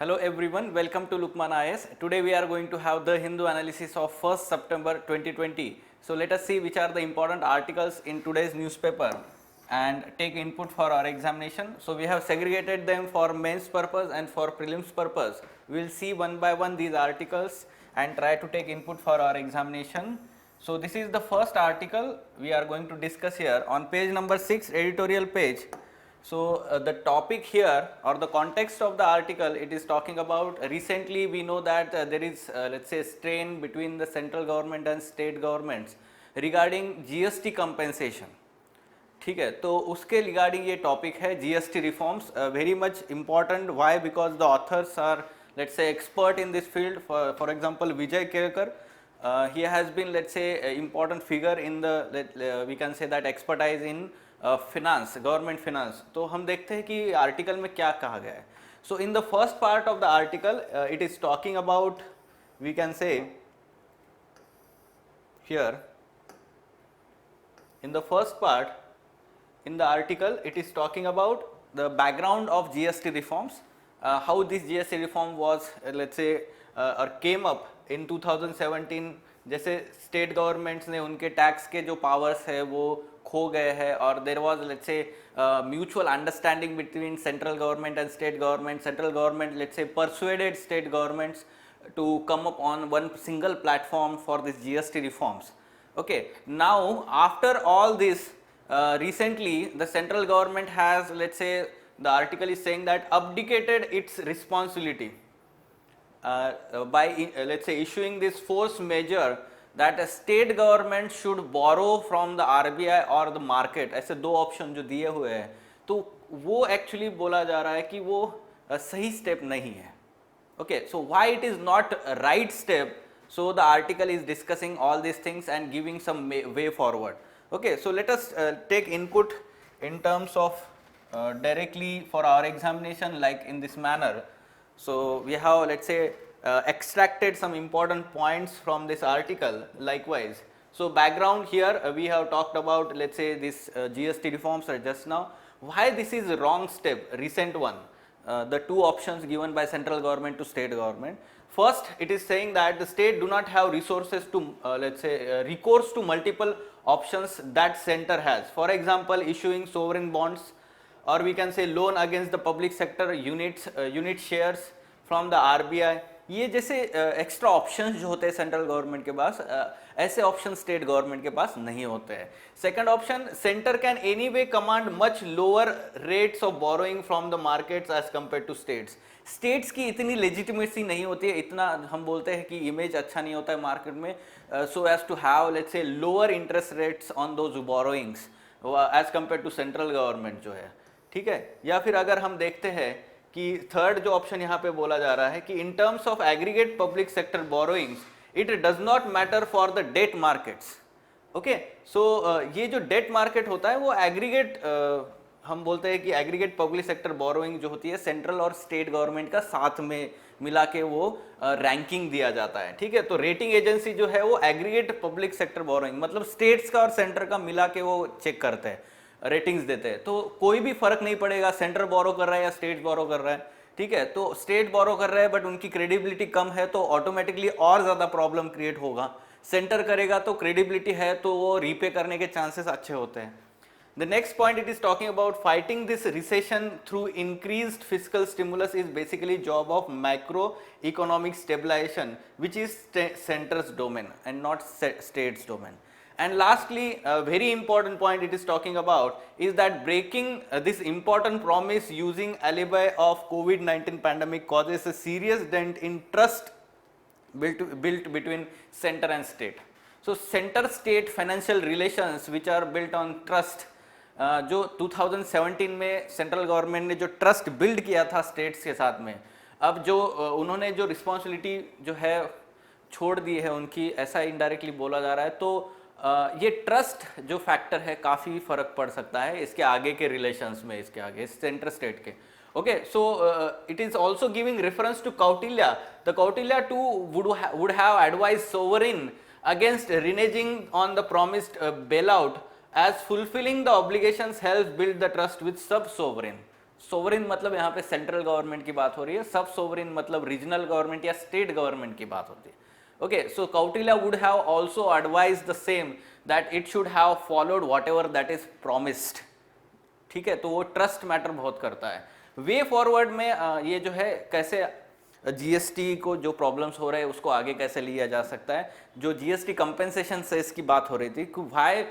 Hello everyone, welcome to Lukman IS. Today we are going to have the Hindu analysis of 1st September 2020. So let us see which are the important articles in today's newspaper and take input for our examination. So we have segregated them for mains purpose and for prelims purpose. We will see one by one these articles and try to take input for our examination. So this is the first article we are going to discuss here on page number 6, editorial page. So the topic here or the context of the article, it is talking about recently we know that there is let's say strain between the central government and state governments regarding GST compensation. ठीक है, तो उसके regarding ये topic है GST reforms, very much important. Why? Because the authors are let's say expert in this field. For example Vijay Kelkar, he has been let's say important figure in the we can say that expertise in finance, government finance. तो हम देखते हैं कि article में क्या कहा गया है. So in the first part of the article it is talking about, we can say here in the first part in the article it is talking about the background of GST reforms, how this GST reform was let's say or came up in 2017. जैसे state governments ने उनके tax के जो powers है वो खो गए हैं और there was let's say mutual understanding between central government and state government. Central government let's say persuaded state governments to come up on one single platform for this GST reforms. Okay, now after all this, recently the central government has, let's say, the article is saying that abdicated its responsibility by let's say issuing this force measure that a state government should borrow from the RBI or the market. ऐसे दो option जो दिए हुए हैं, तो वो actually बोला जा रहा है कि वो सही स्टेप नहीं है. Okay, so why it is not a right step? So the article is discussing all these things and giving some way forward. Okay, so let us take input in terms of directly for our examination, like in this manner. So we have, let's say, extracted some important points from this article likewise. So background here, we have talked about, let's say, this GST reforms are just now. Why this is a wrong step, recent one? The two options given by central government to state government. First, it is saying that the state do not have resources to let's say recourse to multiple options that center has. For example, issuing sovereign bonds, or we can say loan against the public sector units, unit shares from the RBI. ये जैसे extra options जो होते हैं central government के पास, ऐसे option state government के पास नहीं होते हैं. Second option, centre can anyway command much lower rates of borrowing from the markets as compare to states. States की इतनी लेजिटिमेसी नहीं होती है, इतना हम बोलते हैं कि इमेज अच्छा नहीं होता है मार्केट में, so as to have let's say lower interest rates on those borrowings as compare to central government जो है. ठीक है, या फिर अगर हम देखते हैं कि थर्ड जो ऑप्शन यहाँ पे बोला जा रहा है कि in terms of aggregate public sector borrowings it does not matter for the debt markets. Okay, so ये जो डेट मार्केट होता है वो एग्रीगेट हम बोलते हैं कि एग्रीगेट पब्लिक सेक्टर बोरोइंग जो होती है सेंट्रल और स्टेट गवर्नमेंट का साथ में मिला के वो रैंकिंग दिया जाता है. ठीक है, तो रेटिंग एजेंसी जो है वो एग्रीगेट पब्लिक सेक्टर बोरोइंग मतलब स्टेट्स का और सेंटर का मिला के वो चेक करते हैं, रेटिंग्स देते हैं. तो कोई भी फर्क नहीं पड़ेगा सेंटर बोरो कर रहा है या स्टेट बोरो कर रहा है. ठीक है, तो स्टेट बोरो कर रहा है बट उनकी क्रेडिबिलिटी कम है तो ऑटोमेटिकली और ज़्यादा प्रॉब्लम क्रिएट होगा. सेंटर करेगा तो क्रेडिबिलिटी है तो वो रीपे करने के चांसेस अच्छे होते हैं. The next point it is talking about fighting this recession through increased fiscal stimulus is basically job of macroeconomic stabilization, which is center's domain and not state's domain. And lastly, a very important point it is talking about is that breaking this important promise using alibi of COVID-19 pandemic causes a serious dent in trust built between center and state. So center state financial relations which are built on trust, जो 2017 में central government ने जो trust build किया था states के साथ में, अब जो उन्होंने जो रिस्पॉन्सिबिलिटी जो है छोड़ दी है उनकी, ऐसा इनडायरेक्टली बोला जा रहा है. तो ये ट्रस्ट जो फैक्टर है काफ़ी फर्क पड़ सकता है इसके आगे के रिलेशंस में, इसके आगे सेंटर स्टेट के. Okay, so it is also giving reference to Kautilya. The Kautilya too would have advise sovereign against reneging on the promised bail out as fulfilling the obligations helps build the trust with sub sovereign. Sovereign मतलब यहाँ पे central government की बात हो रही है, सब sovereign मतलब रीजनल गवर्नमेंट या स्टेट गवर्नमेंट की बात होती है. Okay, so Kautilya would have also advised the same that it should have followed whatever that is promised. ठीक है, तो वो ट्रस्ट मैटर बहुत करता है. वे फॉरवर्ड में ये जो है कैसे जीएसटी को जो प्रॉब्लम्स हो रहे हैं उसको आगे कैसे लिया जा सकता है. जो जीएसटी कंपेंसेशन से इसकी बात हो रही थी कि why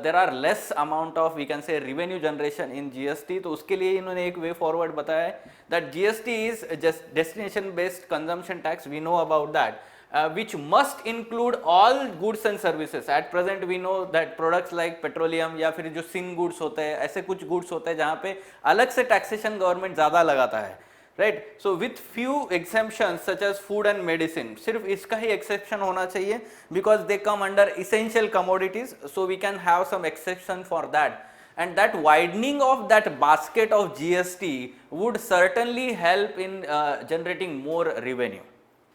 there are less amount of we can say revenue generation in GST, तो उसके लिए इन्होंने एक वे फॉरवर्ड बताया है that GST is destination based consumption tax. We know about that. Which must include all goods and services. At present we know that products like petroleum या फिर जो sin goods होते हैं, ऐसे कुछ goods होते हैं जहाँ पे अलग से taxation government ज़्यादा लगाता है, right? So with few exemptions such as food and medicine, सिर्फ इसका ही exception होना चाहिए because they come under essential commodities, so we can have some exception for that. And that widening of that basket of GST would certainly help in generating more revenue.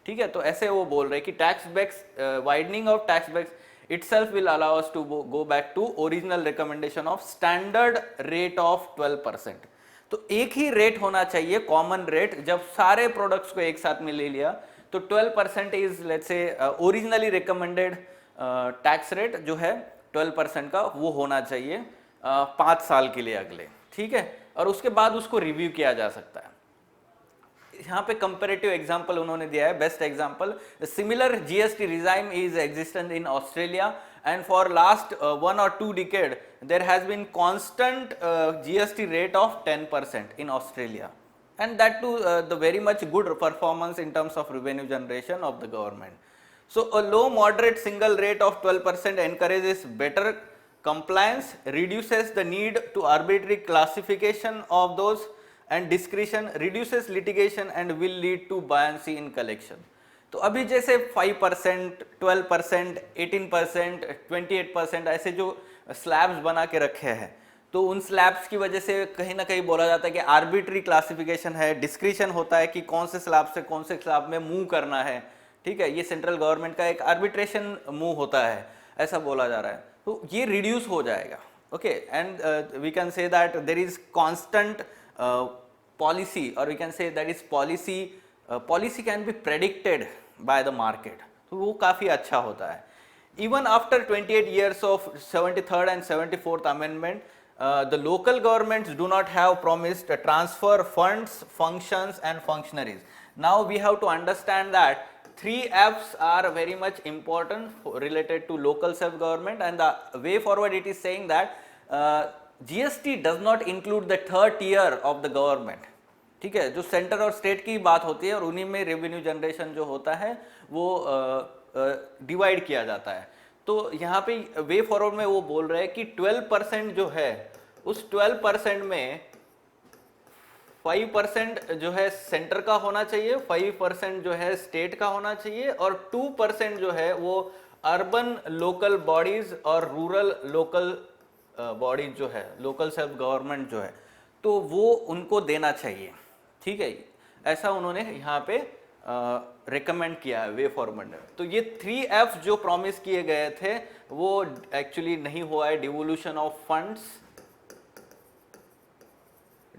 ठीक है, तो ऐसे वो बोल रहे हैं कि tax base widening of tax base itself will allow us to go back to original recommendation of standard rate of 12%. तो एक ही रेट होना चाहिए, कॉमन रेट. जब सारे प्रोडक्ट्स को एक साथ में ले लिया तो 12% is let's say originally recommended tax rate जो है 12% का वो होना चाहिए 5 साल के लिए अगले. ठीक है, और उसके बाद उसको रिव्यू किया जा सकता है. यहाँ पे कंपेरेटिव एग्जांपल उन्होंने दिया है, best example. Similar GST regime is existent in Australia and for last 1 or 2 decade there has been constant GST rate of 10% in Australia, and that too the very much good performance in terms of revenue generation of the government. So a low moderate single rate of 12% encourages better compliance, reduces the need to arbitrary classification of those, and discretion reduces litigation and will lead to buoyancy in collection. तो अभी जैसे 5%, 12%, 18%, 28% ऐसे जो slabs बना के रखे हैं, तो उन स्लैब्स की वजह से कहीं ना कहीं बोला जाता है कि आर्बिट्री क्लासिफिकेशन है, डिस्क्रिशन होता है कि कौन से स्लैब से कौन से स्लैब में मूव करना है. ठीक है, ये सेंट्रल गवर्नमेंट का एक आर्बिट्रेशन मूव होता है, ऐसा बोला जा रहा है. तो ये रिड्यूस हो जाएगा. Okay, and we can say that there is constant policy, or we can say that is policy can be predicted by the market. तो वो काफ़ी अच्छा होता है. Even after 28 years of 73rd and 74th amendment, the local governments do not have promised to transfer funds, functions and functionaries. Now we have to understand that 3 F's are very much important related to local self-government, and the way forward it is saying that GST does not include the 3rd tier of the government. ठीक है, जो centre और state की बात होती है और उन्हीं में रेवेन्यू जनरेशन जो होता है वो डिवाइड किया जाता है. तो यहाँ पे वे फॉरवर्ड में वो बोल रहे हैं कि 12% जो है उस 12% में 5% जो है सेंटर का होना चाहिए, 5% जो है स्टेट का होना चाहिए, और 2% जो है वो अर्बन लोकल बॉडीज और रूरल लोकल बॉडीज जो है, लोकल सेल्फ गवर्नमेंट जो है, तो वो उनको देना चाहिए. ठीक है, ऐसा उन्होंने यहाँ पे रिकमेंड किया है वे फॉरवर्ड में. तो ये 3F जो प्रॉमिस किए गए थे वो एक्चुअली नहीं हुआ है. Devolution of funds,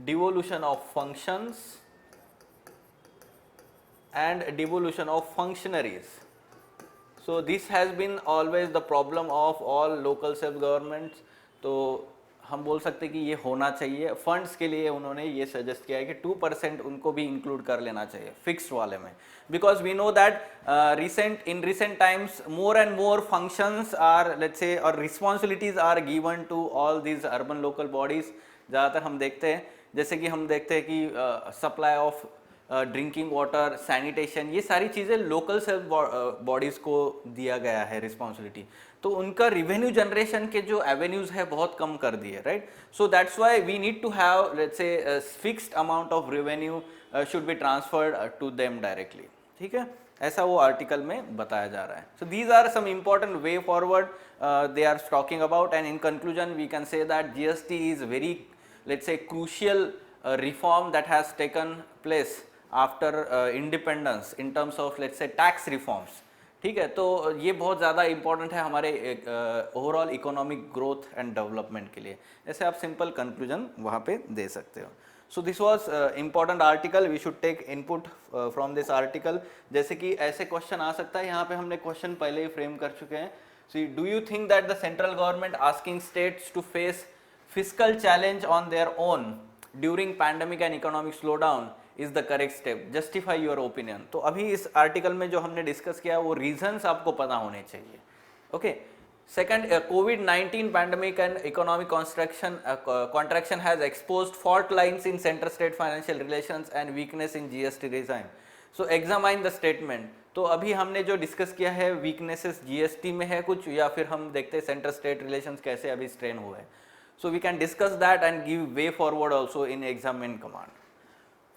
devolution of functions and devolution of functionaries. So this has been always the problem of all local self governments. तो हम बोल सकते हैं कि ये होना चाहिए. फंड्स के लिए उन्होंने ये सजेस्ट किया है कि 2% उनको भी इंक्लूड कर लेना चाहिए फिक्स्ड वाले में, because we know that in recent times more and more functions are let's say और responsibilities are given to all these urban local bodies. ज़्यादातर हम देखते हैं, जैसे कि हम देखते हैं कि supply of drinking water, sanitation, ये सारी चीज़ें लोकल सेल्फ बॉडीज़ को दिया गया है रिस्पॉन्सिबिलिटी. तो उनका रिवेन्यू जनरेशन के जो एवेन्यूज़ है बहुत कम कर दिए, right. So that's why we need to have let's say fixed amount of revenue should be transferred to them directly. ठीक है, ऐसा वो आर्टिकल में बताया जा रहा है. So these are some important way forward they are talking about, and in conclusion we can say that GST is very let's say crucial reform that has taken place after independence in terms of let's say tax reforms. ठीक है, तो ये बहुत ज़्यादा important है हमारे overall economic growth and development के लिए. ऐसे आप सिंपल कंक्लूजन वहाँ पे दे सकते हो. So this was important article, we should take input from this article. जैसे कि ऐसे क्वेश्चन आ सकता है, यहाँ पे हमने क्वेश्चन पहले ही फ्रेम कर चुके हैं। See do you think that the central government asking states to face fiscal challenge on their own during pandemic and economic slowdown is the correct step? Justify your opinion. तो अभी इस article में जो हमने discuss किया वो reasons आपको पता होने चाहिए। Okay, second, COVID-19 pandemic and economic contraction has exposed fault lines in center state financial relations and weakness in GST regime. So examine the statement. तो अभी हमने जो डिस्कस किया है वीकनेसेस जीएसटी में है कुछ, या फिर हम देखते हैं सेंटर स्टेट रिलेशंस कैसे अभी स्ट्रेन हुए हैं। So we can discuss that and give way forward also in examine command.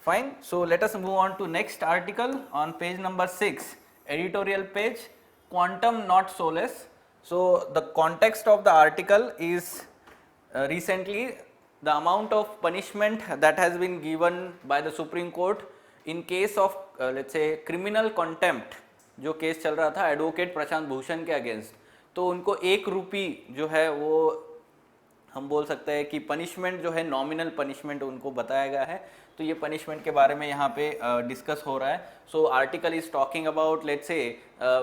Fine. So let us move on to next article on page number 6, editorial page, quantum not solace. So the context of the article is recently the amount of punishment that has been given by the Supreme Court in case of let's say criminal contempt, जो case चल रहा था advocate Prashant Bhushan के against, तो उनको 1 रुपये जो है वो हम बोल सकते हैं कि पनिशमेंट जो है नॉमिनल पनिशमेंट उनको बताया गया है। तो ये पनिशमेंट के बारे में यहाँ पे डिस्कस हो रहा है। So article is talking about let's say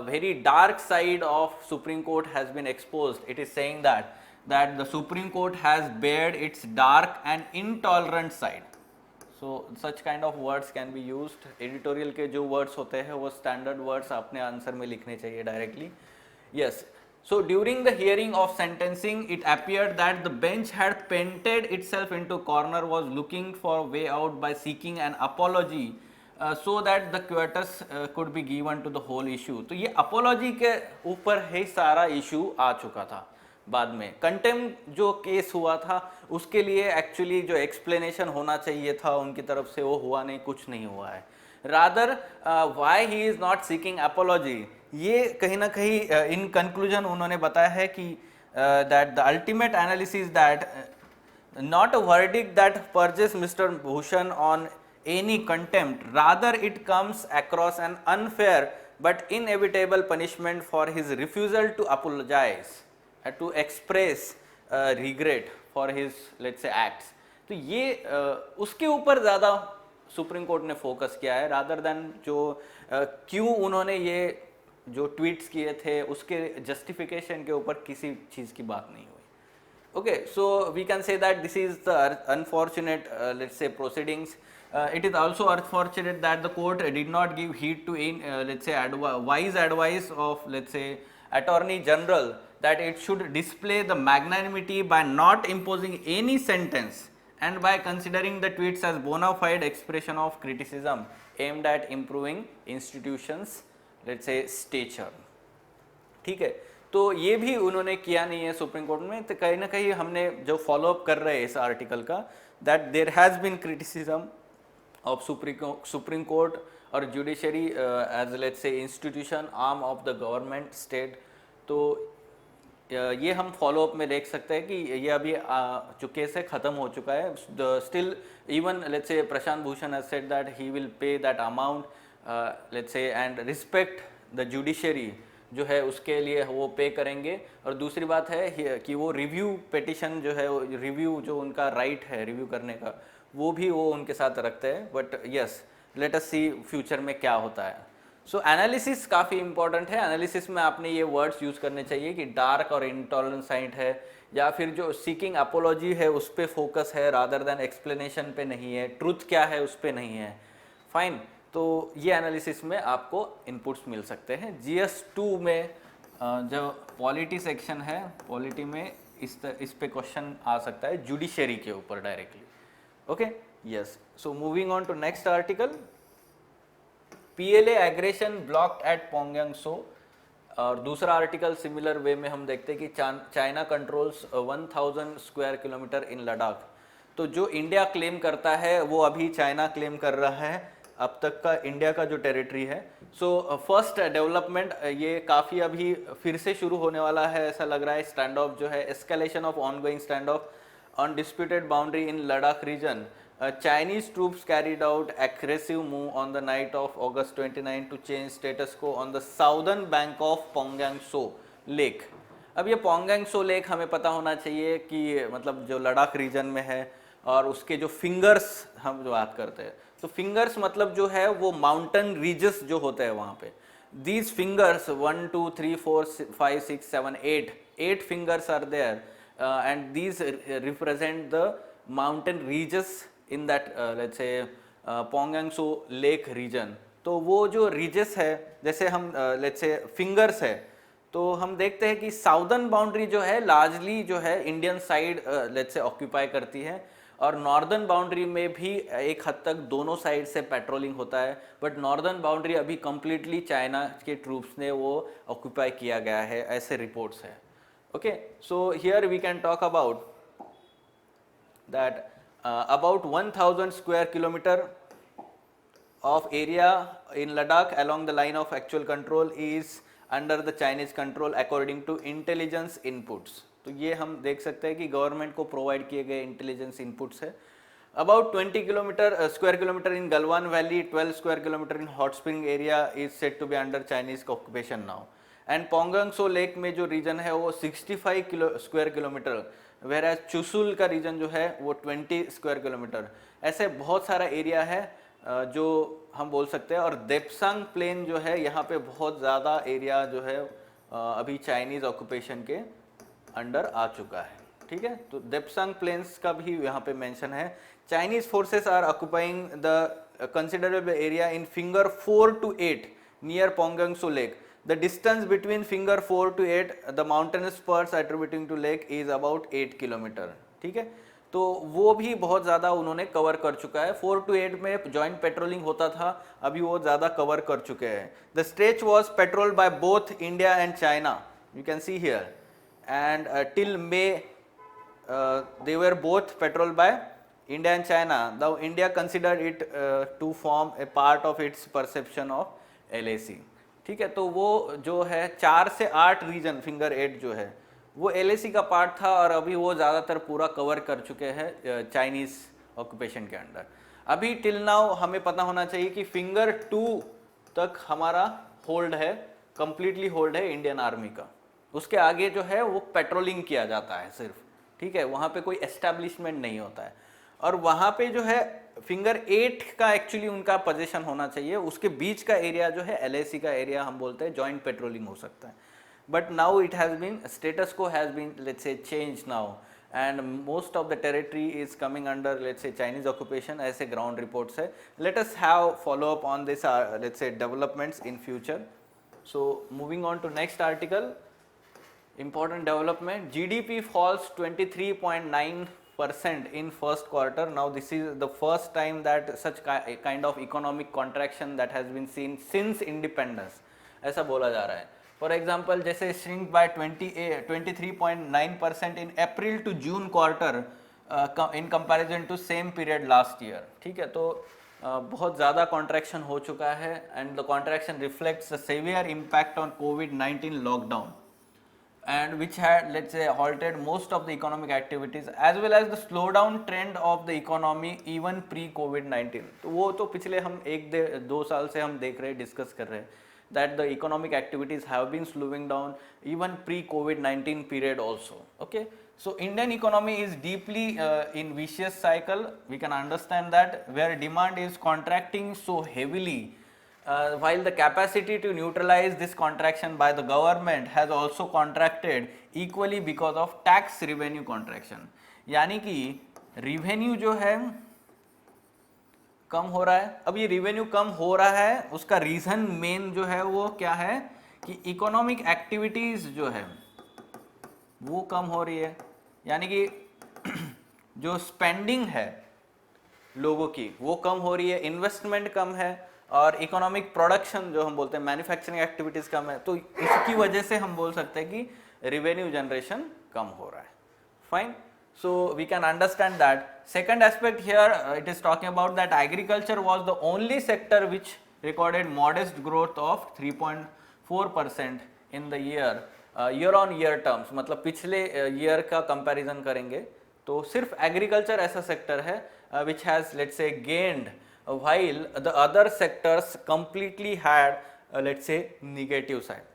very dark side of supreme Court has been exposed. It is saying that the Supreme Court has bared its dark and intolerant side. So such kind of words can be used. Editorial के जो words होते हैं वो standard words अपने answer में लिखने चाहिए directly. Yes, so during the hearing of sentencing, it appeared that the bench had painted itself into corner, was looking for a way out by seeking an apology so that the quietus could be given to the whole issue. तो ये apology के ऊपर ही सारा issue आ चुका था। बाद में contempt जो केस हुआ था उसके लिए एक्चुअली जो एक्सप्लेनेशन होना चाहिए था उनकी तरफ से वो हुआ नहीं, कुछ नहीं हुआ है। Rather why he is not seeking apology, ये कहीं ना कहीं इन कंक्लूजन उन्होंने बताया है कि that the ultimate analysis that not a verdict that purges Mr. Bhushan on any contempt, rather it comes across an unfair but inevitable punishment for his refusal to apologize, to express regret for his let's say acts. तो ये उसके ऊपर ज़्यादा supreme court ने focus किया है rather than जो क्यों उन्होंने ये जो ट्वीट्स किए थे उसके जस्टिफिकेशन के ऊपर किसी चीज़ की बात नहीं हुई। Okay, so we can say that this is the unfortunate let's say proceedings. It is also unfortunate that the court did not give heed to let's say wise advice of let's say Attorney General that it should display the magnanimity by not imposing any sentence and by considering the tweets as bona fide expression of criticism aimed at improving institutions let's say stature. ठीक है, तो ये भी उन्होंने किया नहीं है supreme court में। तो कहीं ना कहीं हमने जो फॉलोअप कर रहे हैं इस आर्टिकल का that there has been criticism of supreme court और judiciary as let's say institution arm of the government state. तो ये हम फॉलोअप में देख सकते हैं कि ये अभी जो केस है ख़त्म हो चुका है। Still even let's say Prashant Bhushan has said that he will pay that amount let's say and respect the judiciary जो है उसके लिए वो पे करेंगे। और दूसरी बात है कि वो रिव्यू पिटिशन जो है, रिव्यू जो उनका राइट है रिव्यू करने का, वो भी वो उनके साथ रखते हैं। But yes, let us see future में क्या होता है। सो एनालिसिस काफ़ी इंपॉर्टेंट है। एनालिसिस में आपने ये वर्ड्स यूज़ करने चाहिए कि डार्क और इंटॉलरेंट साइड है, या फिर जो सीकिंग अपोलॉजी है उस पर फोकस है रादर देन एक्सप्लेनेशन पे नहीं है, ट्रुथ क्या है उस पर नहीं है। फाइन, तो ये एनालिसिस में आपको इनपुट्स मिल सकते हैं। GS2 में जो पॉलिटी सेक्शन है, पॉलिटी में इस पे क्वेश्चन आ सकता है जुडिशरी के ऊपर directly. Okay, yes. So moving on to next article, PLA aggression blocked at Pangong Tso. और दूसरा आर्टिकल सिमिलर वे में हम देखते हैं कि चाइना कंट्रोल्स 1000 स्क्वायर किलोमीटर इन लद्दाख। तो जो इंडिया क्लेम करता है वो अभी चाइना क्लेम कर रहा है अब तक का इंडिया का जो टेरिटरी है। सो फर्स्ट डेवलपमेंट ये काफ़ी अभी फिर से शुरू होने वाला है ऐसा लग रहा है। स्टैंड ऑफ जो है, escalation of ongoing stand off on disputed boundary in Ladakh region. Chinese troops carried out aggressive move on the night of August 29 to change status quo on the southern bank of Pangong Tso lake. अब ये पोंगयांग Tso lake हमें पता होना चाहिए कि मतलब जो Ladakh reason में है और उसके जो फिंगर्स हम जो बात करते हैं, तो फिंगर्स मतलब जो है वो माउंटेन रीजस जो होते हैं वहाँ पे, these fingers 1 2 3 4 5 6 7 8 fingers are there, and these represent the mountain ridges in that let's say Pongangsu lake region. तो वो जो रीजेस है, जैसे हम लेट्स से फिंगर्स है, तो हम देखते हैं कि साउदर्न बाउंड्री जो है लार्जली जो है Indian side let's say occupy करती है, और नॉर्दर्न बाउंड्री में भी एक हद तक दोनों साइड से पेट्रोलिंग होता है, बट नॉर्दर्न बाउंड्री अभी कम्प्लीटली चाइना के ट्रूप्स ने वो ऑक्यूपाई किया गया है, ऐसे रिपोर्ट्स है. Okay, so here we can talk about that about 1000 square kilometer of area in Ladakh along the line of actual control is under the Chinese control according to intelligence inputs. तो ये हम देख सकते हैं कि government को provide किए गए इंटेलिजेंस इनपुट्स है. About 20 square kilometer in Galwan Valley, 12 square kilometer in Hot Spring area is said to be under Chinese occupation now. And Pongangso Lake में जो रीजन है वो 65 स्क्वायर किलोमीटर, whereas चुसुल का reason जो है वो 20 स्क्वायर किलोमीटर. ऐसे बहुत सारा एरिया है जो हम बोल सकते हैं. और देप्सांग प्लेन जो है यहाँ पे बहुत ज़्यादा एरिया जो है अभी चाइनीज़ ऑक्यूपेशन के अंडर आ चुका है. ठीक है, तो देप्सांग प्लेन्स का भी यहाँ पे मेंशन है. Chinese forces are occupying the considerable area in finger 4 to 8 near पोंगंगसो lake. The distance between finger 4 to 8 the mountainous spurs attributing to lake is about 8 kilometre. ठीक है, तो वो भी बहुत ज़्यादा उन्होंने कवर कर चुका है. 4 to 8 में जॉइंट पेट्रोलिंग होता था, अभी वो ज़्यादा कवर कर चुके हैं. The stretch was patrolled by both India and China, you can see here, and till May they were both patrolled by India and China. Though India considered it to form a part of its perception of LAC. ठीक है, तो वो जो है 4 से 8 reason finger 8 जो है वो LAC का पार्ट था, और अभी वो ज़्यादातर पूरा कवर कर चुके हैं चाइनीज़ ऑक्यूपेशन के अंडर. अभी टिल नाउ हमें पता होना चाहिए कि फिंगर 2 तक हमारा होल्ड है, कंप्लीटली होल्ड है इंडियन आर्मी का. उसके आगे जो है वो पेट्रोलिंग किया जाता है सिर्फ. ठीक है, वहाँ पे कोई एस्टैब्लिशमेंट नहीं होता है. और वहाँ पे जो है फिंगर 8 का एक्चुअली उनका पोजीशन होना चाहिए. उसके बीच का एरिया जो है LAC का एरिया हम बोलते हैं, जॉइंट पेट्रोलिंग हो सकता है. But now it has been status quo has been let's say change now, and most of the territory is coming under let's say Chinese occupation, ऐसे ग्राउंड रिपोर्ट्स है. Let us have follow up on this let's say developments in future. So moving on to next article. Important development, GDP falls 23.9% in first quarter. Now this is the first time that such kind of economic contraction that has been seen since independence, ऐसा बोला जा रहा है. For example, जैसे shrink by 23.9% in April to June quarter in comparison to same period last year. ठीक है, तो बहुत ज़्यादा contraction हो चुका है, and the contraction reflects the severe impact on COVID-19 lockdown, and which had let's say halted most of the economic activities as well as the slowdown trend of the economy even pre COVID-19. तो वो तो पिछले हम 1-2 साल से हम देख रहे हैं, डिस्कस कर रहे हैं that the economic activities have been slowing down even pre COVID-19 period also. Okay, so Indian economy is deeply in vicious cycle. We can understand that, where demand is contracting so heavily, while the capacity to neutralize this contraction by the government has also contracted equally because of tax revenue contraction. यानी कि revenue जो है कम हो रहा है. अब ये revenue कम हो रहा है, उसका रीज़न मेन जो है वो क्या है कि इकोनॉमिक एक्टिविटीज़ जो है वो कम हो रही है. यानी कि जो स्पेंडिंग है लोगों की वो कम हो रही है, इन्वेस्टमेंट कम है, और इकोनॉमिक प्रोडक्शन जो हम बोलते हैं मैन्युफैक्चरिंग एक्टिविटीज़ कम है. तो इसकी वजह से हम बोल सकते हैं कि रेवेन्यू जनरेशन कम हो रहा है. Fine, so we can understand that. Second aspect here, it is talking about that agriculture was the only sector which recorded modest growth of 3.4% in the year on year terms. मतलब पिछले year का comparison करेंगे तो सिर्फ agriculture ऐसा sector है which has let's say gained, while the other sectors completely had let's say negative side.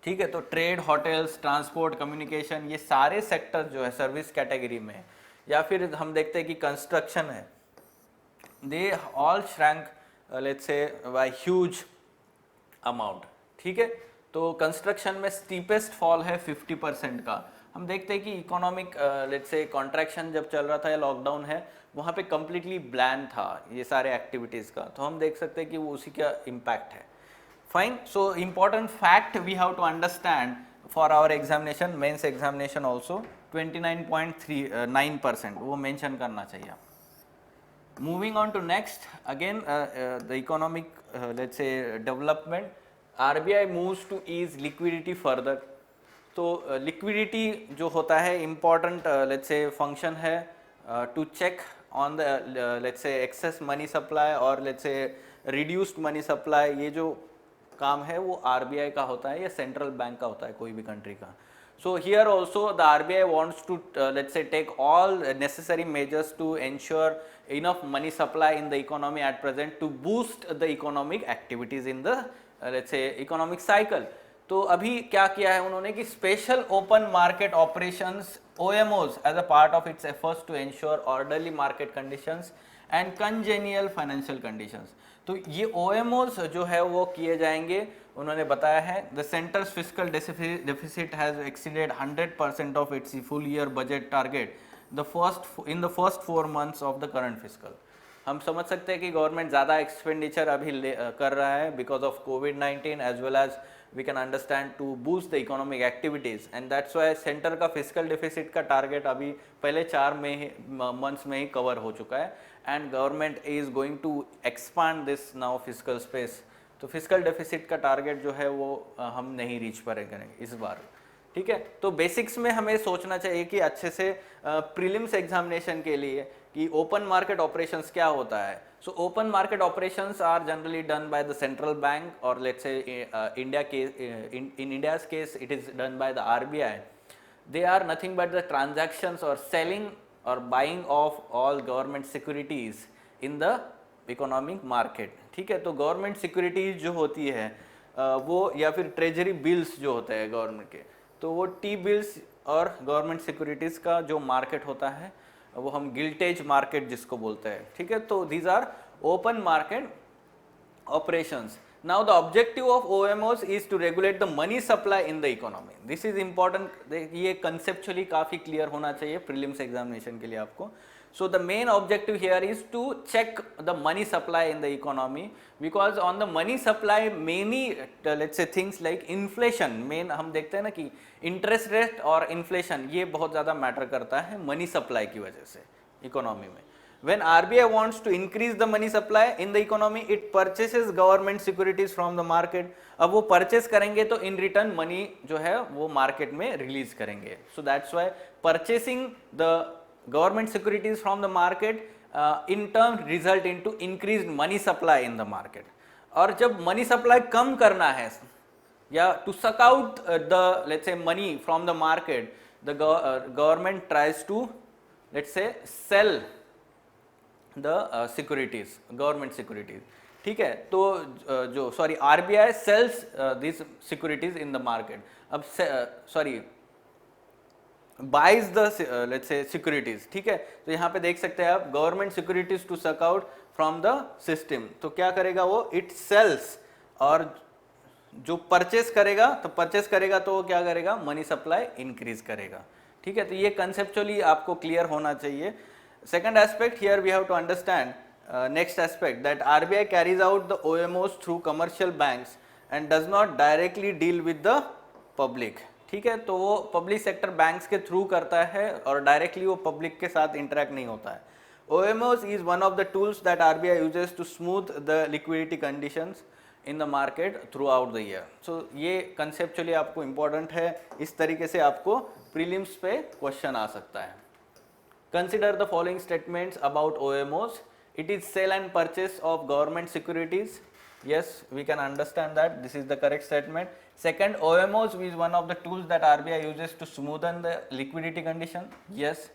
ठीक है, तो ट्रेड, होटल्स, ट्रांसपोर्ट, कम्युनिकेशन, ये सारे सेक्टर जो है सर्विस कैटेगरी में, या फिर हम देखते हैं कि कंस्ट्रक्शन है, they all shrank let's say by huge amount, ठीक है। तो कंस्ट्रक्शन में स्टीपेस्ट फॉल है 50% का। हम देखते हैं कि इकोनॉमिक लेट्स से कॉन्ट्रैक्शन जब चल रहा था या लॉकडाउन है, वहाँ पे कम्प्लीटली ब्लैंड था ये सारे एक्टिविटीज़ का, तो हम देख सकते हैं कि वो उसी का इम्पैक्ट है। Fine, so important fact we have to understand for our examination, mains examination also, 29.39% वो मेंशन करना चाहिए। Moving on to next, again the economic let's say development, RBI moves to ease liquidity further. तो liquidity जो होता है important let's say function है to check on the let's say excess money supply और let's say reduced money supply, ये जो काम है वो RBI का होता है या सेंट्रल बैंक का होता है कोई भी कंट्री का। So here also the RBI wants to let's say take all necessary measures to ensure enough money supply in the economy at present to boost the economic activities in the let's say economic cycle. तो अभी क्या किया है उन्होंने कि special open market operations OMOs as a part of its efforts to ensure orderly market conditions and congenial financial conditions. तो ये OMOs जो है वो किए जाएंगे, उन्होंने बताया है the centres fiscal deficit has exceeded 100% of its full year budget target in the first 4 months of the current fiscal. हम समझ सकते हैं कि गवर्नमेंट ज़्यादा एक्सपेंडिचर अभी कर रहा है बिकॉज ऑफ कोविड-19 as well as we can understand to boost the economic activities, and that's why centre का फिस्कल डेफिसिट का टारगेट अभी पहले 4 months में ही कवर हो चुका है, and government is going to expand this now fiscal space. तो फिस्कल डेफिसिट का टारगेट जो है वो हम नहीं रीच करेंगे इस बार, ठीक है। तो बेसिक्स में हमें सोचना चाहिए कि अच्छे से प्रीलिम्स एग्जामिनेशन के लिए कि ओपन मार्केट ऑपरेशंस क्या होता है। So open market operations are generally done by the central bank और लेट्स से इंडिया के in India's case it is done by the RBI। They are nothing but the transactions और selling और buying of all government securities in the economic market, ठीक है। तो government securities जो होती है वो या फिर ट्रेजरी बिल्स जो होते हैं गवर्नमेंट के, तो वो टी बिल्स और गवर्नमेंट सिक्योरिटीज़ का जो मार्केट होता है वो हम गिल्टेज मार्केट जिसको बोलते हैं, ठीक है। तो these are open market operations. Now the objective of OMOs is to regulate the money supply in the economy. This is important, ये कंसेप्चुअली काफ़ी क्लियर होना चाहिए प्रीलिम्स एग्जामिनेशन के लिए आपको। So the main objective here is to check the money supply in the economy, because on the money supply many let's say things like inflation, main हम देखते हैं ना कि interest rate और inflation ये बहुत ज़्यादा मैटर करता है मनी सप्लाई की वजह से इकोनॉमी में। When RBI wants to increase the money supply in the economy, it purchases government securities from the market. अब वो परचेस करेंगे तो इन रिटर्न मनी जो है वो मार्केट में रिलीज करेंगे। So that's why purchasing the government securities from the market in turn result into increased money supply in the market. और जब money supply कम करना है या to suck out the let's say money from the market, the government tries to let's say sell the securities, government securities, ठीक है। तो जो RBI sells these securities in the market, अब buys the let's say securities, ठीक है। तो यहाँ पे देख सकते हैं आप government securities to suck out from the system, तो क्या करेगा वो इट सेल्स, और जो परचेस करेगा तो वो क्या करेगा मनी सप्लाई इंक्रीज करेगा, ठीक है। तो ये कंसेप्चुअली आपको क्लियर होना चाहिए। Second aspect here we have to understand next aspect that RBI carries out the OMOs through commercial banks and does not directly deal with the public, ठीक है। तो वो पब्लिक सेक्टर बैंक्स के through करता है और डायरेक्टली वो public के साथ इंटरेक्ट नहीं होता है। OMOs is one of the tools that RBI uses to smooth the liquidity conditions in the market throughout the year. So ये conceptually आपको important है, इस तरीके से आपको prelims पे क्वेश्चन आ सकता है। Consider the following statements about OMOs. It is sale and purchase of government securities. Yes, we can understand that this is the correct statement. Second, OMOs is one of the tools that RBI uses to smoothen the liquidity condition. Yes.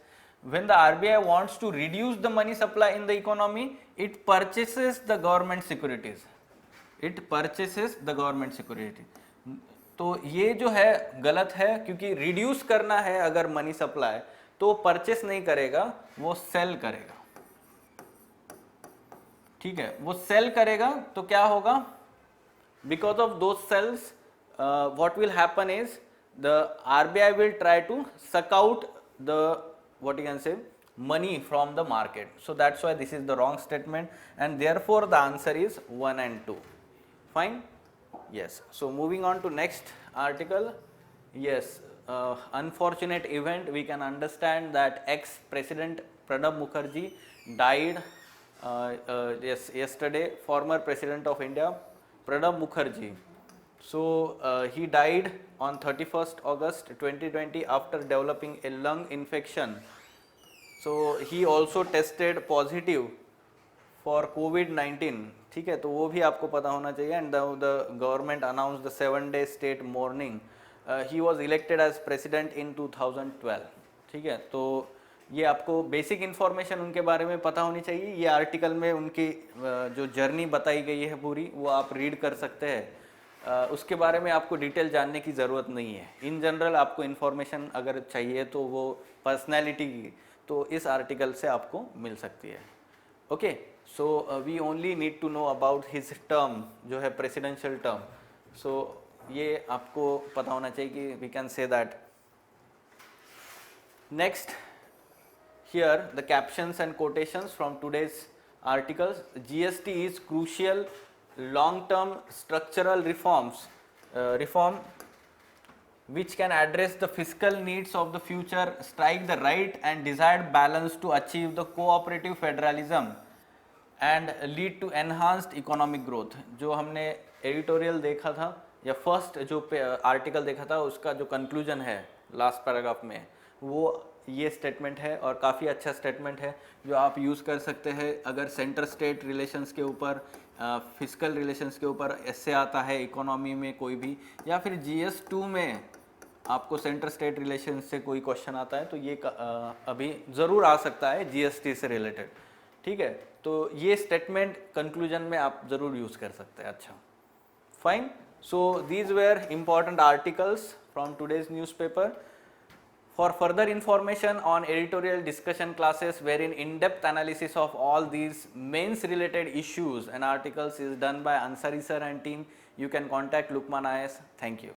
When the RBI wants to reduce the money supply in the economy, it purchases the government securities. It purchases the government security. तो ये जो है गलत है, क्योंकि reduce करना है अगर मनी सप्लाई तो परचेस नहीं करेगा, वो सेल करेगा, ठीक है, वो सेल करेगा तो क्या होगा, because of those cells what will happen is the RBI will try to suck out the what you can say money from the market. So that's why this is the wrong statement and therefore the answer is 1 and 2. Fine. Yes. So moving on to next article. Yes, unfortunate event, we can understand that ex president Pranab Mukherjee died yes, yesterday, former president of India Pranab Mukherjee. So he died on 31st August 2020 after developing a lung infection. So he also tested positive for COVID-19. ठीक है, तो वो भी आपको पता होना चाहिए. And the government announced the 7-day state mourning. He was elected as president in 2012. ठीक है, तो ये आपको बेसिक इन्फॉर्मेशन उनके बारे में पता होनी चाहिए. ये आर्टिकल में उनकी जो जर्नी बताई गई है पूरी, वो आप रीड कर सकते हैं. उसके बारे में आपको डिटेल जानने की ज़रूरत नहीं है. इन जनरल आपको इन्फॉर्मेशन अगर चाहिए तो वो पर्सनैलिटी की, तो इस आर्टिकल से आपको मिल सकती है. Okay, so we only need to know about his term, जो है प्रेसिडेंशियल टर्म. सो ये आपको पता होना चाहिए कि we can say that. Next, here the captions and quotations from today's articles. GST is crucial long term structural reform which can address the fiscal needs of the future, strike the right and desired balance to achieve the cooperative federalism and lead to enhanced economic growth. जो हमने editorial देखा था या first जो article देखा था, उसका जो कंक्लूजन है लास्ट पैराग्राफ में, वो ये स्टेटमेंट है और काफ़ी अच्छा स्टेटमेंट है जो आप यूज़ कर सकते हैं अगर सेंटर स्टेट रिलेशंस के ऊपर, फिजिकल रिलेशंस के ऊपर ऐसे आता है इकोनॉमी में कोई भी, या फिर GS2 में आपको सेंटर स्टेट रिलेशंस से कोई क्वेश्चन आता है, तो ये अभी ज़रूर आ सकता है GST से रिलेटेड. ठीक है, तो ये स्टेटमेंट कंक्लूजन में आप ज़रूर यूज़ कर सकते हैं. अच्छा, fine. So these were important articles from today's newspaper. For further information on editorial discussion classes wherein in-depth analysis of all these mains related issues and articles is done by Ansari sir and team, you can contact Lukman IAS. Thank you.